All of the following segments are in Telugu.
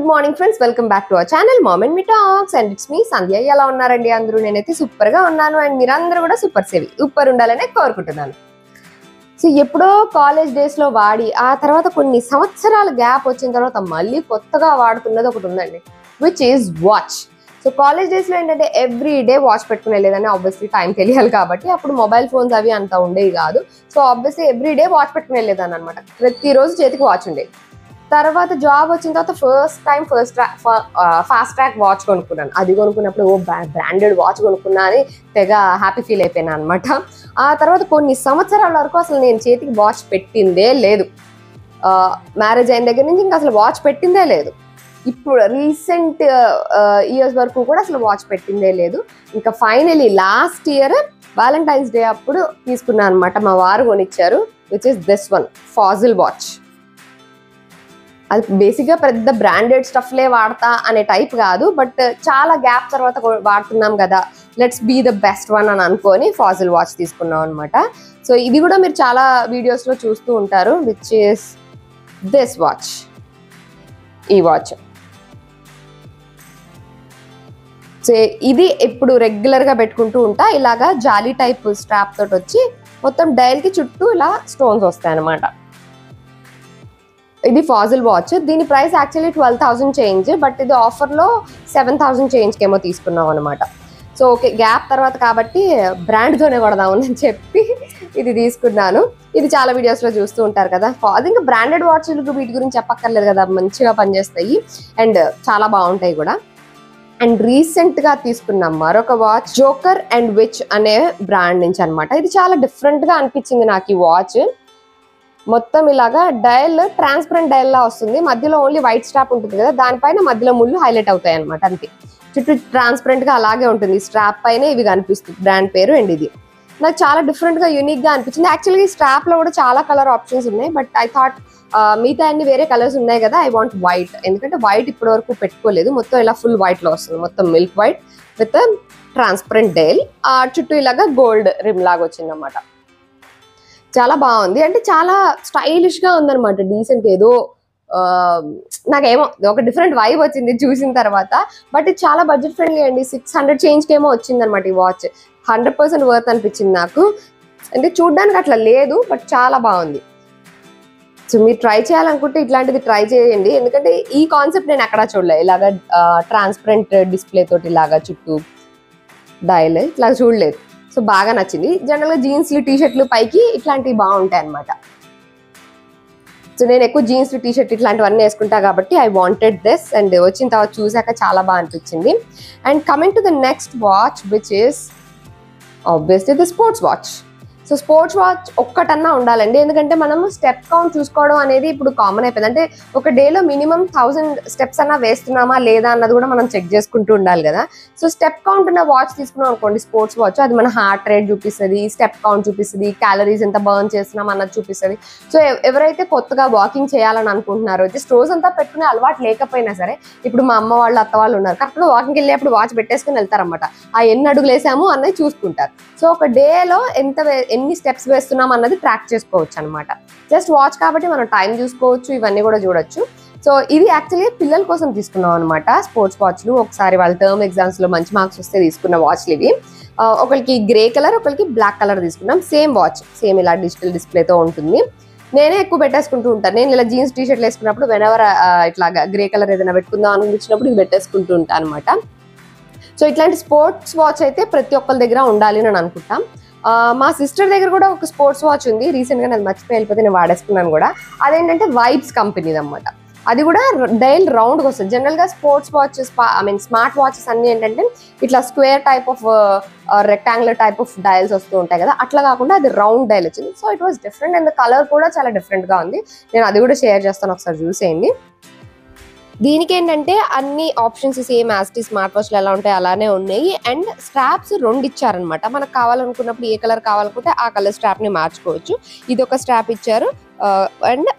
Good morning friends, welcome back to our channel mom and me talks and it's me Sandhya. ఎలా ఉన్నారండి అందరూ? నేనైతే సూపర్ గా ఉన్నాను అండ్ మీరందరూ కూడా సూపర్ ఉండాలనే కోరుకుంటున్నాను. సో ఎప్పుడో కాలేజ్ డేస్ లో వాడి ఆ తర్వాత కొన్ని సంవత్సరాల గ్యాప్ వచ్చిన తర్వాత మళ్ళీ కొత్తగా వాడుతున్నది ఒకటి ఉందండి, which is watch. So college days లో ఏంటంటే ఎవ్రీ డే వాచ్ పెట్టుకుని వెళ్ళేదని, ఆబ్వియస్లీ టైం తెలియాలి కాబట్టి. అప్పుడు మొబైల్ ఫోన్స్ అవి అంత ఉండేవి కాదు. So obviously every day watch పెట్టుకుని వెళ్ళేదాన్ని అనమాట. ప్రతిరోజు చేతికి వాచ్ ఉండేది. తర్వాత జాబ్ వచ్చిన తర్వాత ఫాస్ట్ ట్రాక్ వాచ్ కొనుక్కున్నాను. అది కొనుక్కున్నప్పుడు బ్రాండెడ్ వాచ్ కొనుక్కున్నా అని తెగ హ్యాపీ ఫీల్ అయిపోయాను అనమాట. ఆ తర్వాత కొన్ని సంవత్సరాల వరకు అసలు నేను చేతికి వాచ్ పెట్టిందే లేదు. మ్యారేజ్ అయిన దగ్గర నుంచి ఇంకా అసలు వాచ్ పెట్టిందే లేదు. ఇప్పుడు రీసెంట్ ఇయర్స్ వరకు కూడా అసలు వాచ్ పెట్టిందే లేదు. ఇంకా finally last year Valentine's day అప్పుడు తీసుకున్నాను అనమాట. మా వారు కొనిచ్చారు, which is this one, Fossil watch. అది బేసిక్గా పెద్ద బ్రాండెడ్ స్టఫ్లే వాడతా అనే టైప్ కాదు, బట్ చాలా గ్యాప్ తర్వాత వాడుతున్నాం కదా, let's be the best one అని అనుకొని ఫాజిల్ వాచ్ తీసుకున్నాం అనమాట. సో ఇది కూడా మీరు చాలా వీడియోస్లో చూస్తూ ఉంటారు, విచ్ ఈస్ దిస్ వాచ్. ఈ వాచ్ సో ఇది ఇప్పుడు రెగ్యులర్గా పెట్టుకుంటూ ఉంటా. ఇలాగా జాలీ టైప్ స్ట్రాప్ తోటి వచ్చి మొత్తం డైల్కి చుట్టూ ఇలా స్టోన్స్ వస్తాయి అనమాట. ఇది ఫాజిల్ వాచ్. దీని ప్రైస్ యాక్చువల్లీ 12,000 చేంజ్, బట్ ఇది ఆఫర్లో 7,000 చేంజ్కి ఏమో తీసుకున్నాం అనమాట. సో ఓకే, గ్యాప్ తర్వాత కాబట్టి బ్రాండ్తోనే కొడదామని చెప్పి ఇది తీసుకున్నాను. ఇది చాలా వీడియోస్లో చూస్తూ ఉంటారు కదా. అది ఇంకా బ్రాండెడ్ వాచ్లకు వీటి గురించి చెప్పక్కర్లేదు కదా, మంచిగా పనిచేస్తాయి అండ్ చాలా బాగుంటాయి కూడా. అండ్ రీసెంట్గా తీసుకున్నాం మరొక వాచ్, జోకర్ అండ్ విచ్ అనే బ్రాండ్ నుంచి అనమాట. ఇది చాలా డిఫరెంట్గా అనిపించింది నాకు ఈ వాచ్. మొత్తం ఇలాగా డయల్ ట్రాన్స్పరెంట్ డయల్ లా వస్తుంది, మధ్యలో ఓన్లీ వైట్ స్ట్రాప్ ఉంటుంది కదా, దానిపైన మధ్యలో ముళ్ళు హైలైట్ అవుతాయి అనమాట. అంతే, చుట్టూ ట్రాన్స్పరెంట్ గా అలాగే ఉంటుంది. స్ట్రాప్ పైన ఇవి కనిపిస్తుంది, బ్రాండ్ పేరు. అండ్ ఇది నాకు చాలా డిఫరెంట్ గా యూనిక్ గా అనిపించింది. యాక్చువల్గా ఈ స్ట్రాప్ లో కూడా చాలా కలర్ ఆప్షన్స్ ఉన్నాయి, బట్ ఐ థాట్ మిగతా అన్ని వేరే కలర్స్ ఉన్నాయి కదా, ఐ వాంట్ వైట్. ఎందుకంటే వైట్ ఇప్పటి వరకు పెట్టుకోలేదు. మొత్తం ఇలా ఫుల్ వైట్ లో వస్తుంది, మొత్తం milk white with transparent dial. చుట్టూ ఇలాగా గోల్డ్ రిమ్ లాగా వచ్చింది అనమాట. చాలా బాగుంది, అంటే చాలా స్టైలిష్ గా ఉందన్నమాట. డీసెంట్, ఏదో నాకేమో ఒక డిఫరెంట్ వైబ్ వచ్చింది చూసిన తర్వాత. బట్ ఇది చాలా బడ్జెట్ ఫ్రెండ్లీ అండి. 600 చేంజ్కి ఏమో వచ్చింది అనమాట ఈ వాచ్. 100% వర్త్ అనిపించింది నాకు. అంటే చూడ్డానికి అట్లా లేదు, బట్ చాలా బాగుంది. సో మీరు ట్రై చేయాలనుకుంటే ఇట్లాంటిది ట్రై చేయండి, ఎందుకంటే ఈ కాన్సెప్ట్ నేను ఎక్కడా చూడలేదు. ఇలాగా ట్రాన్స్పరెంట్ డిస్ప్లే తోటి ఇలాగా చుట్టూ డయల్ ఇట్లా చూడలేదు. సో బాగా నచ్చింది. జనరల్గా జీన్స్లు టీషర్ట్లు పైకి ఇట్లాంటివి బాగుంటాయి అనమాట. సో నేను ఎక్కువ జీన్స్ టీషర్ట్ ఇట్లాంటివన్నీ వేసుకుంటా కాబట్టి ఐ వాంటెడ్ దిస్. అండ్ వచ్చిన తర్వాత చూసాక చాలా బాగా అనిపించింది. And coming to the next watch, which is obviously the sports watch. So sports watch ఒక్కటన్నా ఉండాలండి, ఎందుకంటే మనం స్టెప్ కౌంట్ చూసుకోవడం అనేది ఇప్పుడు కామన్ అయిపోయింది. అంటే ఒక డేలో మినిమం 1000 స్టెప్స్ అన్నా వేస్తున్నామా లేదా అన్నది కూడా మనం చెక్ చేసుకుంటూ ఉండాలి కదా. సో స్టెప్ కౌంట్ ఉన్న వాచ్ తీసుకున్నాం అనుకోండి, స్పోర్ట్స్ వాచ్, అది మన హార్ట్ రేట్ చూపిస్తుంది, స్టెప్ కౌంట్ చూపిస్తుంది, క్యాలరీస్ ఎంత బర్న్ చేస్తున్నాం అన్నది చూపిస్తుంది. సో ఎవరైతే కొత్తగా వాకింగ్ చేయాలని అనుకుంటున్నారో, జస్ట్ రోజంతా పెట్టుకునే అలవాటు లేకపోయినా సరే, ఇప్పుడు మా అమ్మ వాళ్ళు అత్త వాళ్ళు ఉన్నారు, కరెక్ట్గా వాకింగ్ వెళ్ళేప్పుడు వాచ్ పెట్టేసుకుని వెళ్తారన్నమాట. ఆ ఎన్ని అడుగులు వేసాము అన్నది చూసుకుంటారు. సో ఒక డేలో ఎన్ని స్టెప్స్ వేస్తున్నాం అన్నది ట్రాక్ చేసుకోవచ్చు అనమాట. జస్ట్ వాచ్ కాబట్టి మనం టైం చూసుకోవచ్చు, ఇవన్నీ కూడా చూడొచ్చు. సో ఇది యాక్చువల్లీ పిల్లల కోసం తీసుకున్నాం అనమాట స్పోర్ట్స్ వాచ్లు. ఒకసారి వాళ్ళ టర్మ్ ఎగ్జామ్స్ లో మంచి మార్క్స్ వస్తే తీసుకున్న వాచ్లు ఇవి. ఒకరికి గ్రే కలర్, ఒకరికి బ్లాక్ కలర్ తీసుకున్నాం. సేమ్ వాచ్, సేమ్ ఇలా డిజిటల్ డిస్ప్లేతో ఉంటుంది. నేనే ఎక్కువ పెట్టేసుకుంటూ ఉంటాను. నేను ఇలా జీన్స్ టీషర్ట్లు వేసుకున్నప్పుడు వెనవర్ ఇట్లాగా గ్రే కలర్ ఏదైనా పెట్టుకుందాం అనిపించినప్పుడు ఇది పెట్టేసుకుంటూ ఉంటాను అనమాట. సో ఇట్లాంటి స్పోర్ట్స్ వాచ్ అయితే ప్రతి ఒక్కరి దగ్గర ఉండాలి అని అనుకుంటాం. మా సిస్టర్ దగ్గర కూడా ఒక స్పోర్ట్స్ వాచ్ ఉంది, రీసెంట్గా నేను మర్చిపోయి వెళ్ళిపోతే నేను వాడేసుకున్నాను కూడా. అదేంటంటే వైబ్స్ కంపెనీది అనమాట. అది కూడా డైల్ రౌండ్గా వస్తుంది. జనరల్గా స్పోర్ట్స్ వాచెస్, స్మార్ట్ వాచెస్ అన్నీ ఏంటంటే ఇట్లా square type of rectangular type of dials వస్తూ ఉంటాయి కదా, అట్లా కాకుండా అది రౌండ్ డయల్ వచ్చింది. So it was different and colour కూడా చాలా డిఫరెంట్గా ఉంది. నేను అది కూడా షేర్ చేస్తాను, ఒకసారి చూసేయండి. దీనికి ఏంటంటే అన్ని options same as the smart వాచ్లు ఎలా ఉంటాయి అలానే ఉన్నాయి. అండ్ స్ట్రాప్స్ 2 ఇచ్చారనమాట. మనకు కావాలనుకున్నప్పుడు ఏ కలర్ కావాలనుకుంటే ఆ కలర్ స్ట్రాప్ని మార్చుకోవచ్చు. ఇది ఒక స్ట్రాప్ ఇచ్చారు అండ్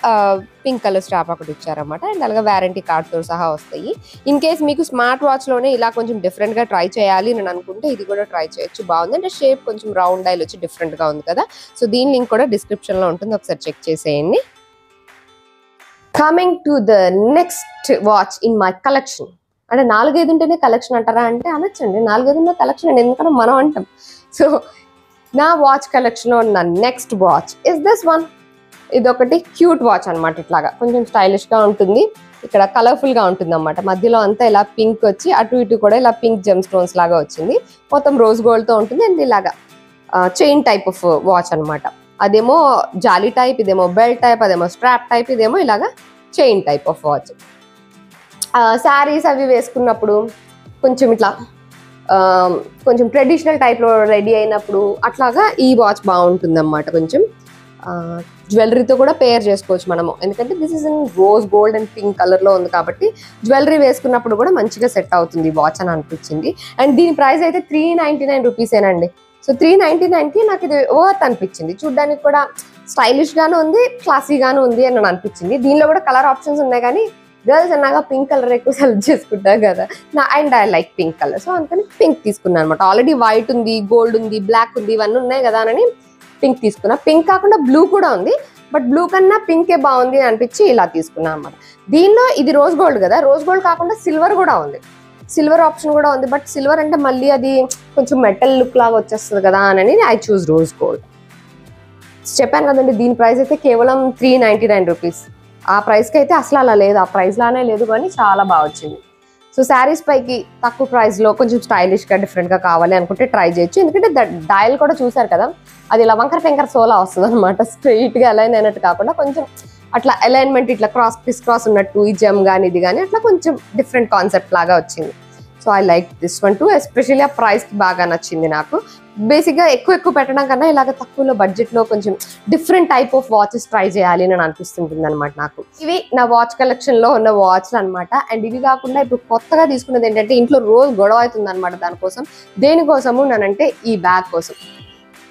పింక్ కలర్ స్ట్రాప్ ఒకటి ఇచ్చారనమాట. అండ్ అలాగే వారంటీ కార్డ్తో సహా వస్తాయి. ఇన్ కేస్ మీకు స్మార్ట్ వాచ్లోనే ఇలా కొంచెం డిఫరెంట్గా ట్రై చేయాలి నేను అనుకుంటే ఇది కూడా ట్రై చేయొచ్చు, బాగుంది. అంటే షేప్ కొంచెం రౌండ్ డైల్ వచ్చి డిఫరెంట్గా ఉంది కదా. సో దీని లింక్ కూడా డిస్క్రిప్షన్లో ఉంటుంది, ఒకసారి చెక్ చేసేయండి. Coming to the next watch in my collection. అంటే 4-5 ఉంటేనే కలెక్షన్ అంటారా అంటే అనొచ్చండి, 4-5 ఉన్న కలెక్షన్ అండి, ఎందుకంటే మనం అంటాం. సో నా వాచ్ కలెక్షన్లో ఉన్న next watch is this one. ఇది ఒకటి క్యూట్ వాచ్ అనమాట. ఇట్లాగా కొంచెం స్టైలిష్గా ఉంటుంది, ఇక్కడ కలర్ఫుల్గా ఉంటుంది అన్నమాట. మధ్యలో అంతా ఇలా పింక్ వచ్చి అటు ఇటు కూడా ఇలా పింక్ జెమ్ స్టోన్స్ లాగా వచ్చింది. మొత్తం రోజ్ గోల్డ్తో ఉంటుంది. అండ్ ఇలాగా చైన్ టైప్ ఆఫ్ వాచ్ అనమాట. అదేమో జాలీ టైప్, ఇదేమో బెల్ట్ టైప్, అదేమో స్ట్రాప్ టైప్, ఇదేమో ఇలాగా chain type of watch. Saris అవి వేసుకున్నప్పుడు కొంచెం ఇట్లా కొంచెం ట్రెడిషనల్ టైప్లో రెడీ అయినప్పుడు అట్లాగా ఈ వాచ్ బాగుంటుంది అన్నమాట. కొంచెం జ్యువెలరీతో కూడా పేర్ చేసుకోవచ్చు మనము, ఎందుకంటే this is in rose gold and pink కలర్లో ఉంది కాబట్టి జ్యువెలరీ వేసుకున్నప్పుడు కూడా మంచిగా సెట్ అవుతుంది ఈ వాచ్ అని అనిపించింది. అండ్ దీని ప్రైస్ అయితే 399 రూపీసేనండి. సో 399కి నాకు ఇది వర్త్ అనిపించింది. చూడ్డానికి కూడా స్టైలిష్గాను ఉంది, క్లాసీగాను ఉంది అని అనిపించింది. దీనిలో కూడా కలర్ ఆప్షన్స్ ఉన్నాయి, కానీ గర్ల్స్ అన్నాక పింక్ కలర్ ఎక్కువ సెలెక్ట్ చేసుకుంటారు కదా, and I like pink colour. So అందుకని పింక్ తీసుకున్నాను అనమాట. ఆల్రెడీ వైట్ ఉంది, గోల్డ్ ఉంది, బ్లాక్ ఉంది, ఇవన్నీ ఉన్నాయి కదా అని పింక్ తీసుకున్నా. పింక్ కాకుండా బ్లూ కూడా ఉంది, బట్ బ్లూ కన్నా పింకే బాగుంది అనిపించి ఇలా తీసుకున్నాను అనమాట. దీనిలో ఇది రోజ్ గోల్డ్ కదా, రోజ్ గోల్డ్ కాకుండా సిల్వర్ కూడా ఉంది, సిల్వర్ ఆప్షన్ కూడా ఉంది. బట్ సిల్వర్ అంటే మళ్ళీ అది కొంచెం మెటల్ లుక్ లాగా వచ్చేస్తుంది కదా అని ఐ చూస్ రోజ్ గోల్డ్. చెప్పాను కదండి, దీని ప్రైస్ అయితే కేవలం 399 రూపీస్. ఆ ప్రైస్కి అయితే అసలు అలా లేదు, ఆ ప్రైస్ లానే లేదు, కానీ చాలా బాగా వచ్చింది. సో శారీస్ పైకి తక్కువ ప్రైస్లో కొంచెం స్టైలిష్గా డిఫరెంట్గా కావాలి అనుకుంటే ట్రై చేయొచ్చు. ఎందుకంటే డయల్ కూడా చూసారు కదా, అది ఇలా వంకర టెంకర సోలా వస్తుంది అనమాట. స్ట్రైట్గా అలైన్ అయినట్టు కాకుండా కొంచెం అట్లా అలైన్మెంట్ ఇట్లా క్రిస్ క్రాస్ ఉన్నట్టు, ఈ జెమ్ కానీ ఇది కానీ అట్లా కొంచెం డిఫరెంట్ కాన్సెప్ట్ లాగా వచ్చింది. So I like this one two. Especially ఆ ప్రైస్కి బాగా నచ్చింది నాకు. బేసిక్గా ఎక్కువ పెట్టడం కన్నా ఇలాగ తక్కువలో బడ్జెట్లో కొంచెం different type of watches try చేయాలి అని అనిపిస్తుంటుంది అనమాట నాకు. ఇవి నా వాచ్ కలెక్షన్లో ఉన్న వాచ్లు అనమాట. అండ్ ఇవి కాకుండా ఇప్పుడు కొత్తగా తీసుకున్నది ఏంటంటే, ఇంట్లో రోజు గొడవ అవుతుంది అనమాట దానికోసం. దేనికోసము నేనంటే ఈ బ్యాగ్ కోసం.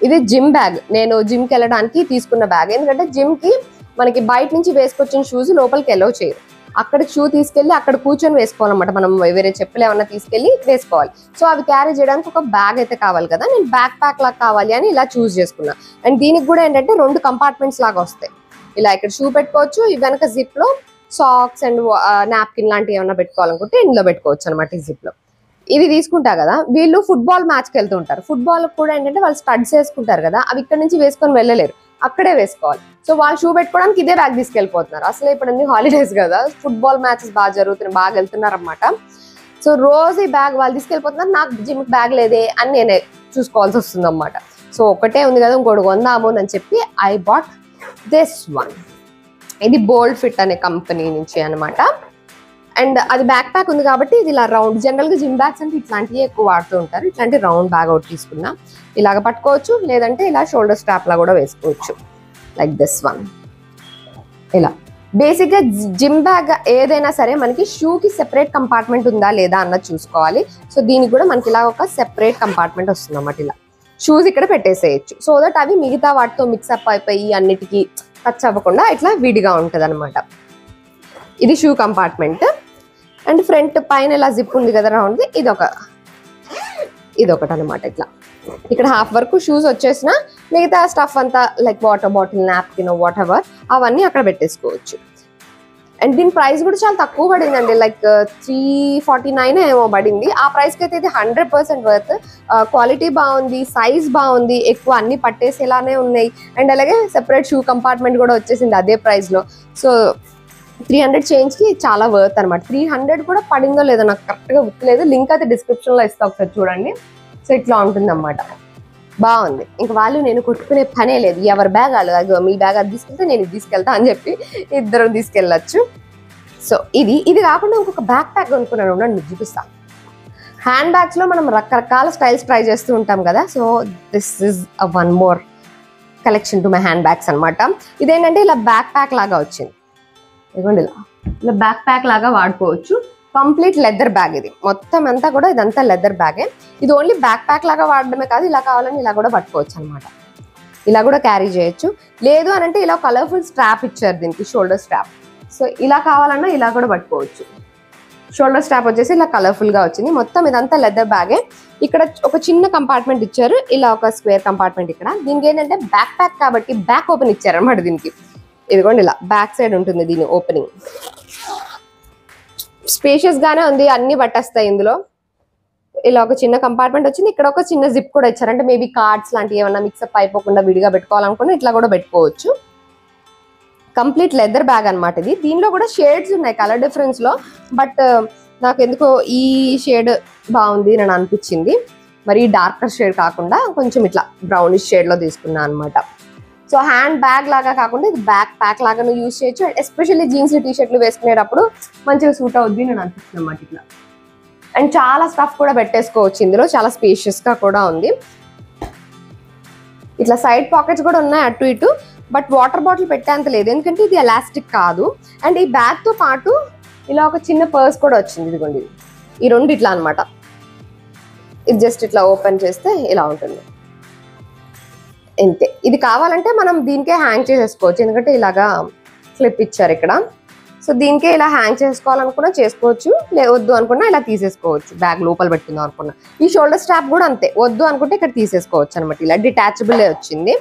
ఇది జిమ్ బ్యాగ్. నేను జిమ్కి వెళ్ళడానికి తీసుకున్న బ్యాగ్. ఎందుకంటే జిమ్కి మనకి బయట నుంచి వేసుకొచ్చిన షూస్ లోపలికి ఎలో చేయరు. అక్కడ షూ తీసుకెళ్ళి అక్కడ కూర్చొని వేసుకోవాలన్నమాట. మనం వేరే చెప్పులు ఏమన్నా తీసుకెళ్ళి వేసుకోవాలి. సో అవి క్యారీ చేయడానికి ఒక బ్యాగ్ అయితే కావాలి కదా, నేను బ్యాక్ ప్యాక్ లాగా కావాలి అని ఇలా చూస్ చేసుకున్నా. అండ్ దీనికి కూడా ఏంటంటే 2 కంపార్ట్మెంట్స్ లాగా వస్తాయి. ఇలా ఇక్కడ షూ పెట్టుకోవచ్చు, ఈ వెనక జిప్లో సాక్స్ అండ్ నాప్కిన్ లాంటివి ఏమన్నా పెట్టుకోవాలనుకుంటే ఇందులో పెట్టుకోవచ్చు అనమాట ఈ జిప్లో. ఇది తీసుకుంటా కదా, వీళ్ళు ఫుట్బాల్ మ్యాచ్కి వెళ్తూ ఉంటారు. ఫుట్బాల్ కూడా ఏంటంటే వాళ్ళు స్టడ్స్ వేసుకుంటారు కదా, అవి ఇక్కడ నుంచి వేసుకొని వెళ్ళలేరు, అక్కడే వేసుకోవాలి. సో వాళ్ళు షూ పెట్టుకోవడానికి ఇదే బ్యాగ్ తీసుకెళ్ళిపోతున్నారు. అసలు ఇప్పుడు అన్ని హాలిడేస్ కదా, ఫుట్బాల్ మ్యాచెస్ బాగా జరుగుతున్నాయి, బాగా వెళ్తున్నారు అనమాట. సో రోజు ఈ బ్యాగ్ వాళ్ళు తీసుకెళ్ళిపోతున్నారు, నాకు జిమ్ బ్యాగ్ లేదే అని నేనే చూసుకోవాల్సి వస్తుంది అనమాట. సో ఒకటే ఉంది కదా, ఇంకోటి కొందాము అని చెప్పి ఐ బాట్ దిస్ వన్. ఇది బోల్డ్ ఫిట్ అనే కంపెనీ నుంచి అనమాట. అండ్ అది బ్యాక్ ప్యాక్ ఉంది కాబట్టి ఇది ఇలా రౌండ్. జనరల్గా జిమ్ బ్యాగ్స్ అంటే ఇట్లాంటివి ఎక్కువ వాడుతూ ఉంటారు. ఇట్లాంటి రౌండ్ బ్యాగ్ ఒకటి తీసుకున్నా. ఇలాగ పట్టుకోవచ్చు, లేదంటే ఇలా షోల్డర్ స్ట్రాప్ లా కూడా వేసుకోవచ్చు, లైక్ దిస్ వన్. ఇలా బేసిక్గా జిమ్ బ్యాగ్ ఏదైనా సరే మనకి షూకి సెపరేట్ కంపార్ట్మెంట్ ఉందా లేదా అన్నది చూసుకోవాలి. సో దీనికి కూడా మనకి ఇలా ఒక సెపరేట్ కంపార్ట్మెంట్ వస్తుంది అన్నమాట. ఇలా షూస్ ఇక్కడ పెట్టేసేయచ్చు, సో దట్ అవి మిగతా వాటితో మిక్సప్ అయిపోయి అన్నిటికీ టచ్ అవ్వకుండా ఇట్లా విడిగా ఉంటుంది అనమాట. ఇది షూ కంపార్ట్మెంట్. అండ్ ఫ్రంట్ పైన ఇలా జిప్ ఉంది కదా రౌండ్, ఇదొకటి అనమాట. ఇట్లా ఇక్కడ హాఫ్ వరకు షూస్ వచ్చేసిన మిగతా స్టఫ్ అంతా like water bottle, napkin, what ever అవన్నీ అక్కడ పెట్టేసుకోవచ్చు. అండ్ దీని ప్రైస్ కూడా చాలా తక్కువ పడిందండి, లైక్ 349 ఏమో పడింది. ఆ ప్రైస్కి అయితే ఇది 100% వర్త్. క్వాలిటీ బాగుంది, సైజ్ బాగుంది, ఎక్కువ అన్ని పట్టేసేలానే ఉన్నాయి. అండ్ అలాగే సెపరేట్ షూ కంపార్ట్మెంట్ కూడా వచ్చేసింది అదే ప్రైస్లో. సో 300 చేంజ్కి చాలా వర్త్ అనమాట. 300 కూడా పడిందో లేదో నాకు కరెక్ట్గా గుర్తులేదు, లింక్ అయితే డిస్క్రిప్షన్లో ఇస్తా, ఒకసారి చూడండి. సో ఇట్లా ఉంటుంది అన్నమాట, బాగుంది. ఇంక వాళ్ళు నేను కొట్టుకునే పనే లేదు, ఎవరి బ్యాగ్ వాళ్ళు, మీ బ్యాగ్ అది తీసుకెళ్తే నేను ఇది తీసుకెళ్తా అని చెప్పి ఇద్దరు తీసుకెళ్ళచ్చు. సో ఇది కాకుండా ఇంకొక బ్యాక్ ప్యాక్ కొనుక్కున్నాను, ఉండండి మీకు చూపిస్తాను. హ్యాండ్ బ్యాగ్స్లో మనం రకరకాల స్టైల్స్ ట్రై చేస్తూ ఉంటాం కదా. So this is one more collection to my hand bags అనమాట. ఇదేంటంటే ఇలా బ్యాక్ ప్యాక్ లాగా వచ్చింది, ఇదిగోండి ఇలా బ్యాక్ ప్యాక్ లాగా వాడుకోవచ్చు. కంప్లీట్ లెదర్ బ్యాగ్, ఇది మొత్తం అంతా కూడా ఇదంతా లెదర్ బ్యాగే. ఇది ఓన్లీ బ్యాక్ ప్యాక్ లాగా వాడడమే కాదు, ఇలా కావాలని ఇలా కూడా పట్టుకోవచ్చు అనమాట. ఇలా కూడా క్యారీ చేయొచ్చు. లేదు అని అంటే ఇలా కలర్ఫుల్ స్ట్రాప్ ఇచ్చారు దీనికి, షోల్డర్ స్ట్రాప్. సో ఇలా కావాలన్నా ఇలా కూడా పట్టుకోవచ్చు. షోల్డర్ స్ట్రాప్ వచ్చేసి ఇలా కలర్ఫుల్గా వచ్చింది. మొత్తం ఇదంతా లెదర్ బ్యాగే. ఇక్కడ ఒక చిన్న కంపార్ట్మెంట్ ఇచ్చారు, ఇలా ఒక స్క్వేర్ కంపార్ట్మెంట్ ఇక్కడ. దీనికి ఏంటంటే బ్యాక్ ప్యాక్ కాబట్టి బ్యాక్ ఓపెన్ ఇచ్చారు అనమాట దీనికి. ఇదిగోండి ఇలా బ్యాక్ సైడ్ ఉంటుంది దీని ఓపెనింగ్. స్పేషియస్ గానే ఉంది, అన్ని పట్టేస్తాయి ఇందులో. ఇలా ఒక చిన్న కంపార్ట్మెంట్ వచ్చింది, ఇక్కడ ఒక చిన్న జిప్ కూడా ఇచ్చారు. అంటే మేబీ కార్డ్స్ లాంటివి ఏమన్నా మిక్సప్ అయిపోకుండా విడిగా పెట్టుకోవాలనుకున్నా ఇట్లా కూడా పెట్టుకోవచ్చు. కంప్లీట్ లెదర్ బ్యాగ్ అనమాట ఇది. దీనిలో కూడా షేడ్స్ ఉన్నాయి కలర్ డిఫరెన్స్ లో, బట్ నాకు ఎందుకో ఈ షేడ్ బాగుంది అని అనిపించింది. మరి డార్కర్ షేడ్ కాకుండా కొంచెం ఇట్లా బ్రౌనిష్ షేడ్ లో తీసుకున్నా అనమాట. సో హ్యాండ్ బ్యాగ్ లాగా కాకుండా ఇది బ్యాక్ ప్యాక్ లాగా నువ్వు యూజ్ చేయొచ్చు. అండ్ ఎస్పెషల్లీ జీన్స్ టీ షర్ట్లు వేసుకునేటప్పుడు మంచిగా సూట్ అవుద్ది అని అనిపిస్తుంది అనమాట ఇట్లా. అండ్ చాలా స్టఫ్ కూడా పెట్టేసుకోవచ్చు ఇందులో, చాలా స్పేషియస్ గా కూడా ఉంది. ఇట్లా సైడ్ పాకెట్స్ కూడా ఉన్నాయి అటు ఇటు, బట్ వాటర్ బాటిల్ పెట్టేంత లేదు ఎందుకంటే ఇది ఎలాస్టిక్ కాదు. అండ్ ఈ బ్యాగ్ తో పాటు ఇలా ఒక చిన్న పర్స్ కూడా వచ్చింది. ఇదిగోండి ఈ రెండు ఇట్లా అనమాట. ఇది జస్ట్ ఇట్లా ఓపెన్ చేస్తే ఇలా ఉంటుంది అంతే. ఇది కావాలంటే మనం దీనికే హ్యాంగ్ చేసేసుకోవచ్చు ఎందుకంటే ఇలాగా క్లిప్ ఇచ్చారు ఇక్కడ. సో దీనికే ఇలా హ్యాంగ్ చేసుకోవాలనుకున్నా చేసుకోవచ్చు, వద్దు అనుకున్నా ఇలా తీసేసుకోవచ్చు. బ్యాగ్ లోపల పెట్టుకుందాం అనుకున్నా. ఈ షోల్డర్ స్ట్రాప్ కూడా అంతే, వద్దు అనుకుంటే ఇక్కడ తీసేసుకోవచ్చు అనమాట. ఇలా డిటాచబుల్ వచ్చింది.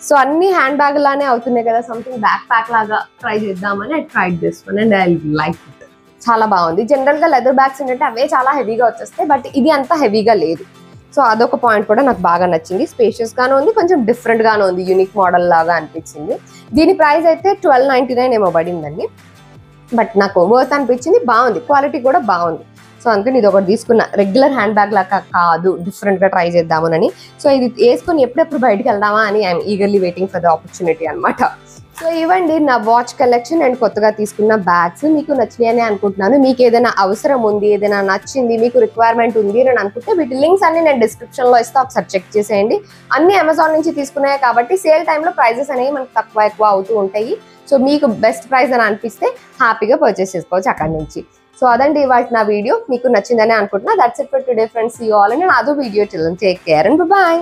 సో అన్ని హ్యాండ్ బ్యాగ్ లానే అవుతున్నాయి కదా, సంథింగ్ బ్యాక్ ప్యాక్ లాగా ట్రై చేద్దామని I tried this one and I like it. చాలా బాగుంది. జనరల్ గా లెదర్ బ్యాగ్స్ ఏంటంటే అవే చాలా హెవీగా వచ్చేస్తాయి, బట్ ఇది అంత హెవీగా లేదు. సో అదొక పాయింట్ కూడా నాకు బాగా నచ్చింది. స్పేషియస్ గానే ఉంది, కొంచెం డిఫరెంట్ గానే ఉంది, యూనిక్ మోడల్ లాగా అనిపించింది. దీని ప్రైస్ అయితే 1299 ఏమో పడిందండి, బట్ నాకు వర్త్ అనిపించింది. బాగుంది, క్వాలిటీ కూడా బాగుంది. సో అందుకని ఇది ఒకటి తీసుకున్నా. రెగ్యులర్ హ్యాండ్ బ్యాగ్ లాగా కాదు, డిఫరెంట్ గా ట్రై చేద్దామని. సో ఇది వేసుకొని ఎప్పుడెప్పుడు బయటకు వెళ్దామా అని I'm eagerly waiting for the opportunity అనమాట. సో ఇవ్వండి నా వాచ్ కలెక్షన్ అండ్ కొత్తగా తీసుకున్న బ్యాగ్స్. మీకు నచ్చినాయని అనుకుంటున్నాను. మీకు ఏదైనా అవసరం ఉంది, ఏదైనా నచ్చింది, మీకు రిక్వైర్మెంట్ ఉంది అని అనుకుంటే వీటి లింక్స్ అన్ని నేను డిస్క్రిప్షన్ లో ఇస్తే ఒకసారి చెక్ చేసేయండి. అన్ని అమెజాన్ నుంచి తీసుకున్నాయి కాబట్టి సేల్ టైంలో ప్రైజెస్ అనేవి మనకు తక్కువ ఎక్కువ అవుతూ ఉంటాయి. సో మీకు బెస్ట్ ప్రైస్ అని అనిపిస్తే హ్యాపీగా పర్చేస్ చేసుకోవచ్చు అక్కడి నుంచి. సో అదండి ఇవాళ నా వీడియో. మీకు నచ్చిందని అనుకుంటున్నా. That's it for today friends. See you all in another video. Till then take care and by.